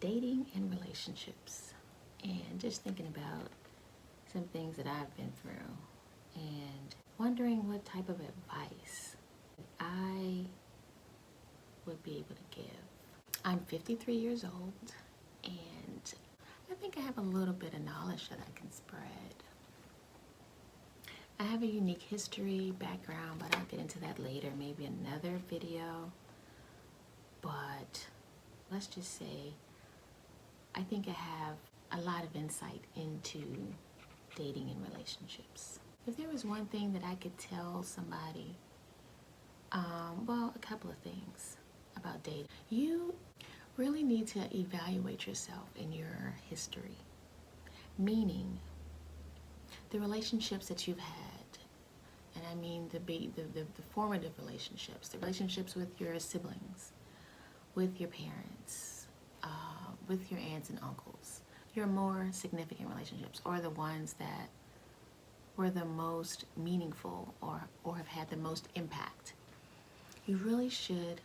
dating and relationships, and just thinking about some things that I've been through and wondering what type of advice I would be able to give. I'm 53 years old, and I think I have a little bit of knowledge that I can spread. I have a unique history, background, but I'll get into that later, maybe another video. But let's just say I think I have a lot of insight into dating and relationships. If there was one thing that I could tell somebody, well, a couple of things about dating. You really need to evaluate yourself in your history, meaning the relationships that you've had, and I mean the formative relationships, the relationships with your siblings, with your parents, with your aunts and uncles, your more significant relationships, or the ones that were the most meaningful or have had the most impact. You really should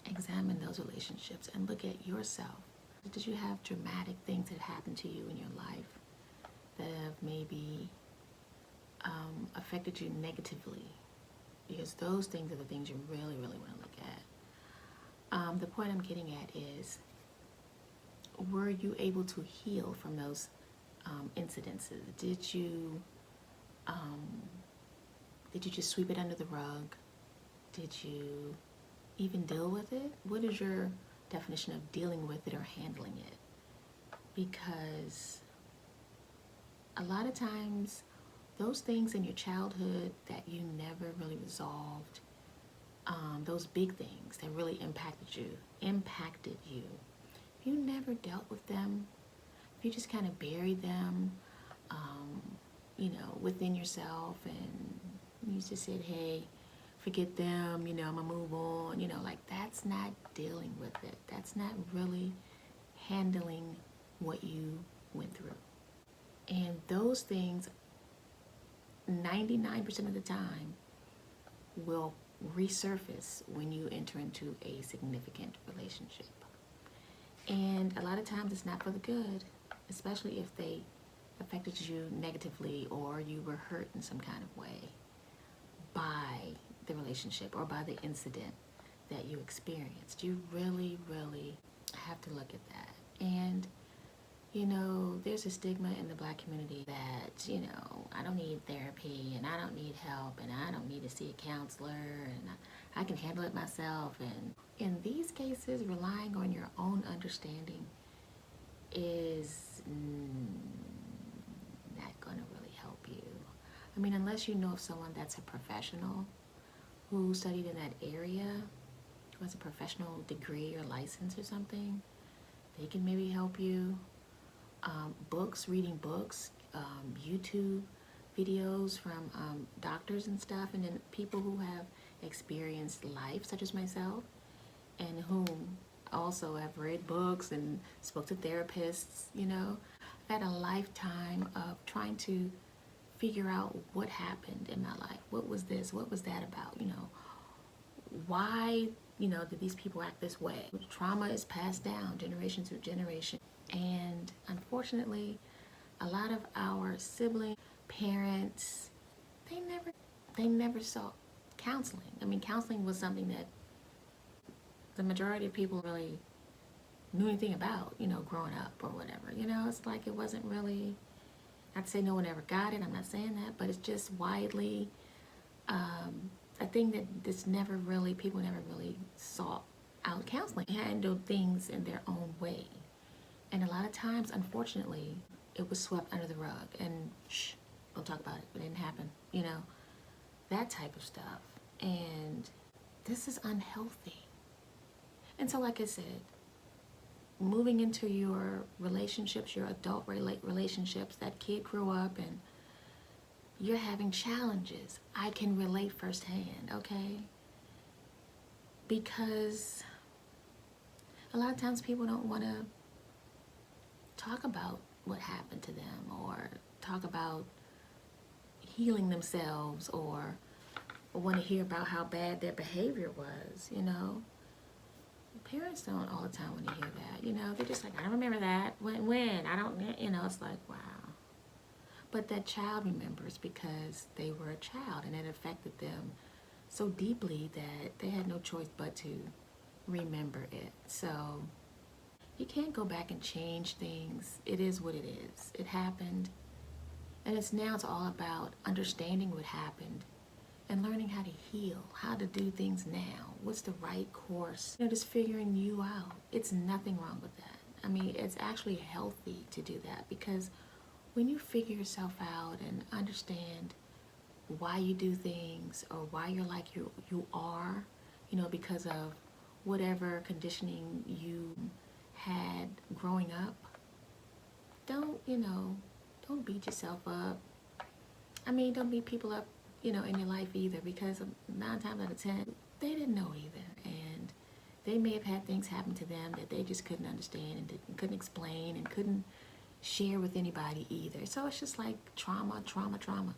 examine those relationships and look at yourself. Did you have dramatic things that happened to you in your life that have maybe affected you negatively? Because those things are the things you really, really want to look at. The point I'm getting at is, were you able to heal from those incidences? Did you just sweep it under the rug? Did you even deal with it? What is your definition of dealing with it or handling it? Because a lot of times those things in your childhood that you never really resolved, those big things that really impacted you, if you never dealt with them, if you just kind of buried them, within yourself, and you just said, hey, forget them, I'm gonna move on, like, that's not dealing with it. That's not really handling what you went through. And those things, 99% of the time, will resurface when you enter into a significant relationship. And a lot of times it's not for the good, especially if they affected you negatively or you were hurt in some kind of way by the relationship or by the incident that you experienced. You really, really have to look at that. And there's a stigma in the Black community that, I don't need therapy, and I don't need help, and I don't need to see a counselor, and I can handle it myself. And in these cases, relying on your own understanding is not going to really help you. I mean, unless you know of someone that's a professional who studied in that area, who has a professional degree or license or something, they can maybe help you. Reading books, YouTube videos from doctors and stuff, and then people who have experienced life, such as myself, and whom also have read books and spoke to therapists. I've had a lifetime of trying to figure out what happened in my life. What was this? What was that about? Why, did these people act this way? Trauma is passed down generation to generation. And unfortunately, a lot of our siblings, parents, they never sought counseling. I mean, counseling was something that the majority of people really knew anything about, growing up or whatever. It's like it wasn't really, not to say no one ever got it, I'm not saying that, but it's just widely a thing that people never really sought out counseling, handled things in their own way. And a lot of times, unfortunately, it was swept under the rug and don't talk about it, it didn't happen, that type of stuff. And this is unhealthy. And so, like I said, moving into your relationships, your adult relationships, that kid grew up and you're having challenges. I can relate firsthand, okay? Because a lot of times people don't want to talk about what happened to them, or talk about healing themselves, or want to hear about how bad their behavior was, Parents don't all the time when they hear that, you know, they're just like, I don't remember that. When? I don't, you know, it's like, wow. But that child remembers because they were a child and it affected them so deeply that they had no choice but to remember it. So you can't go back and change things. It is what it is. It happened. And it's all about understanding what happened and learning how to heal, how to do things now. What's the right course? You know, just figuring you out. It's nothing wrong with that. I mean, it's actually healthy to do that because when you figure yourself out and understand why you do things or why you're like you are, you know, because of whatever conditioning you had growing up, don't, you know, don't beat yourself up. I mean, don't beat people up, you know, in your life either, because 9 times out of 10, they didn't know either. And they may have had things happen to them that they just couldn't understand and couldn't explain and couldn't share with anybody either. So it's just like trauma, trauma, trauma.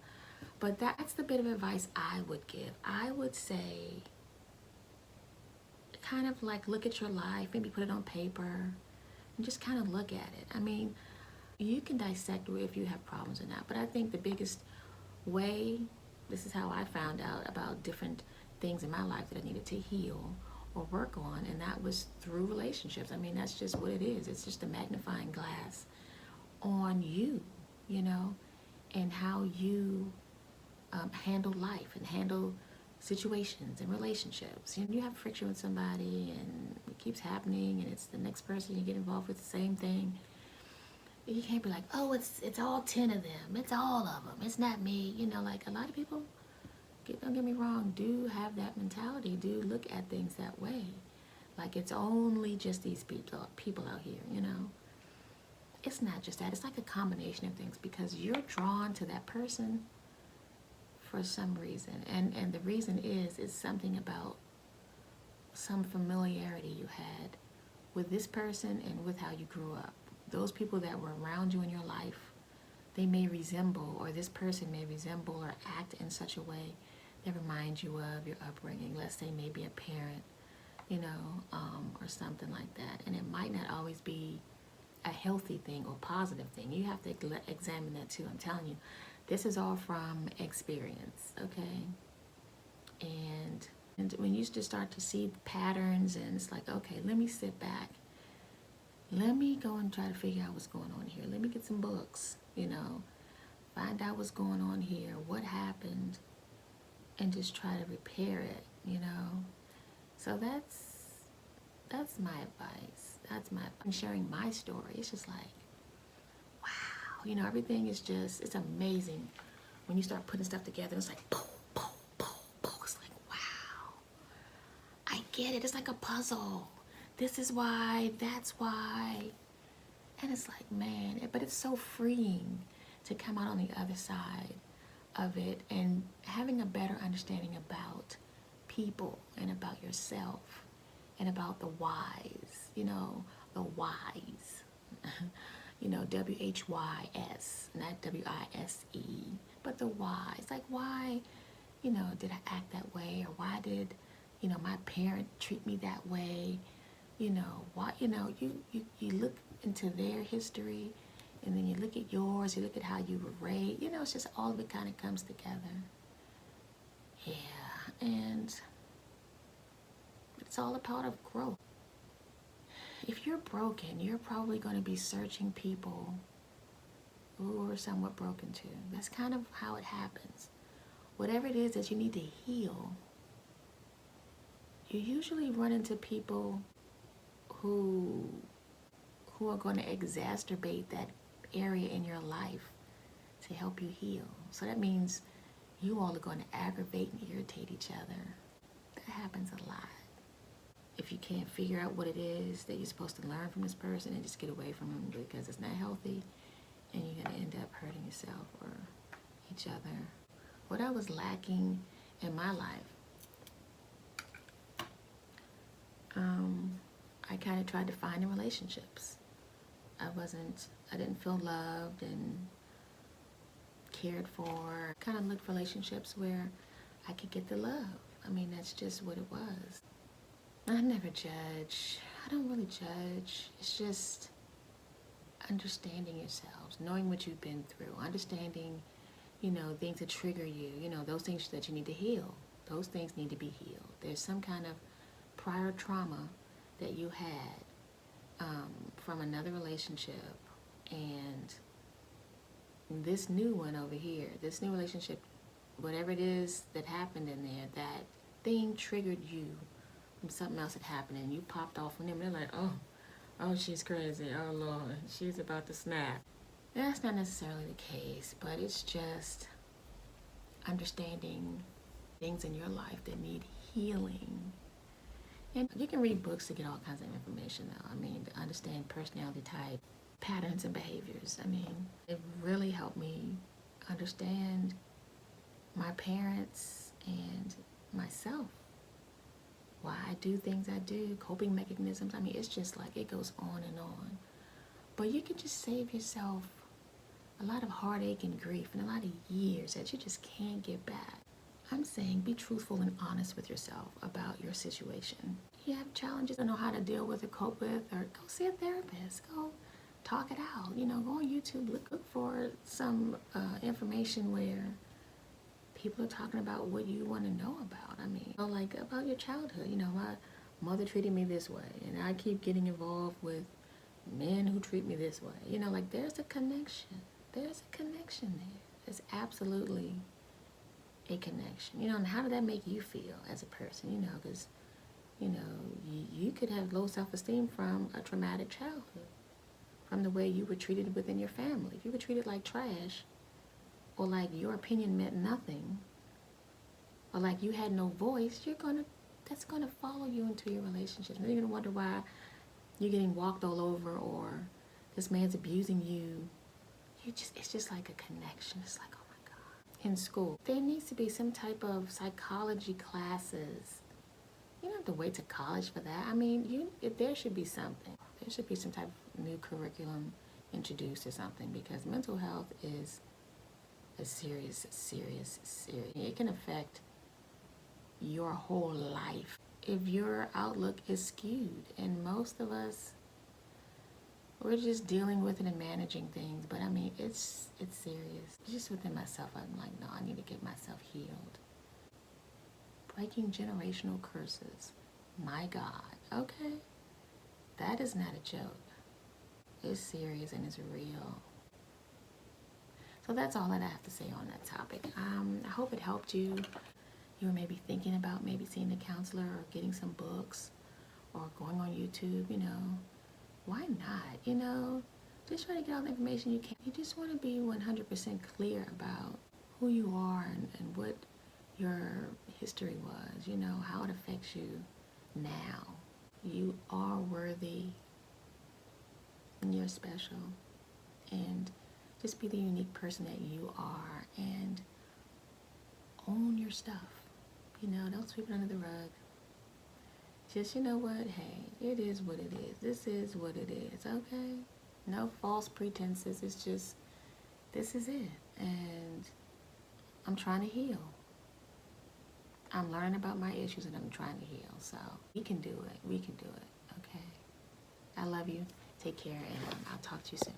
But that's the bit of advice I would give. I would say, kind of like look at your life, maybe put it on paper, and just kind of look at it. I mean, you can dissect if you have problems or not, but I think the biggest way, this is how I found out about different things in my life that I needed to heal or work on, and that was through relationships. I mean, that's just what it is. It's just a magnifying glass on you, you know, and how you handle life and handle situations and relationships. You have friction with somebody and it keeps happening and it's the next person you get involved with the same thing. You can't be like, oh, it's all 10 of them. It's all of them. It's not me. You know, like a lot of people, don't get me wrong, do have that mentality, do look at things that way. Like it's only just these people out here, you know. It's not just that. It's like a combination of things because you're drawn to that person for some reason. And the reason is something about some familiarity you had with this person and with how you grew up. Those people that were around you in your life, they may resemble, or this person may resemble or act in such a way that reminds you of your upbringing. Let's say maybe a parent, you know, or something like that. And it might not always be a healthy thing or positive thing. You have to examine that too. I'm telling you, this is all from experience, okay? And when you just start to see patterns and it's like, okay, let me sit back. Let me go and try to figure out what's going on here. Let me get some books, you know, find out what's going on here, what happened, and just try to repair it, you know? So that's my advice. I'm sharing my story. It's just like, wow, you know, everything is just, it's amazing when you start putting stuff together. It's like, boom, boom, boom, boom. It's like, wow, I get it. It's like a puzzle. This is why, that's why. And it's like, man, but it's so freeing to come out on the other side of it and having a better understanding about people and about yourself and about the whys, you know, the whys, you know, W-H-Y-S, not W-I-S-E, but the why. It's like, why, you know, did I act that way? Or why did, you know, my parent treat me that way? You know, why, you know, you look into their history and then you look at yours, you look at how you were raised, you know, it's just all of it kind of comes together. Yeah, and it's all a part of growth. If you're broken, you're probably going to be searching people who are somewhat broken too. That's kind of how it happens. Whatever it is that you need to heal, you usually run into people who are going to exacerbate that area in your life to help you heal. So that means you all are going to aggravate and irritate each other. That happens a lot. If you can't figure out what it is that you're supposed to learn from this person, and just get away from them because it's not healthy, and you're going to end up hurting yourself or each other. What I was lacking in my life, I kind of tried to find in relationships. I didn't feel loved and cared for. Kind of looked for relationships where I could get the love. I mean, that's just what it was. I never judge. I don't really judge. It's just understanding yourselves, knowing what you've been through, understanding, things that trigger you, those things that you need to heal. Those things need to be healed. There's some kind of prior trauma that you had from another relationship, and this new one over here, this new relationship, whatever it is that happened in there, that thing triggered you from something else that happened, and you popped off on them. They're like, oh, she's crazy. Oh, Lord, she's about to snap. That's not necessarily the case, but it's just understanding things in your life that need healing. And you can read books to get all kinds of information, though. I mean, to understand personality type, patterns, and behaviors. I mean, it really helped me understand my parents and myself, why I do things I do, coping mechanisms. I mean, it's just like it goes on and on. But you can just save yourself a lot of heartache and grief and a lot of years that you just can't get back. I'm saying be truthful and honest with yourself about your situation. You have challenges, don't know how to deal with or cope with, or go see a therapist. Go talk it out. Go on YouTube, look for some information where people are talking about what you want to know about. I mean, like about your childhood. My mother treated me this way, and I keep getting involved with men who treat me this way. Like there's a connection. There's a connection there. There's absolutely a connection. And how did that make you feel as a person? Because, you could have low self-esteem from a traumatic childhood, from the way you were treated within your family. If you were treated like trash, or like your opinion meant nothing, or like you had no voice, that's gonna follow you into your relationships. And you're gonna wonder why you're getting walked all over, or this man's abusing you. It's just like a connection. It's like, oh my God. In school, there needs to be some type of psychology classes. You don't have to wait to college for that. I mean, there should be something. There should be some type of new curriculum introduced or something, because mental health is a serious. It can affect your whole life if your outlook is skewed. And most of us, we're just dealing with it and managing things. But I mean, it's serious. Just within myself, I'm like, no, I need to get myself healed. Breaking generational curses. My God. Okay. That is not a joke. It's serious and it's real. So that's all that I have to say on that topic. I hope it helped you. You were maybe thinking about maybe seeing a counselor or getting some books or going on YouTube, Why not? Just try to get all the information you can. You just want to be 100% clear about who you are and what your history was, how it affects you now. You are worthy and you're special. And just be the unique person that you are and own your stuff. Don't sweep it under the rug. Just, what? Hey, it is what it is. This is what it is, okay? No false pretenses. It's just, this is it. And I'm trying to heal. I'm learning about my issues and I'm trying to heal. So we can do it. We can do it, okay? I love you. Take care, and I'll talk to you soon.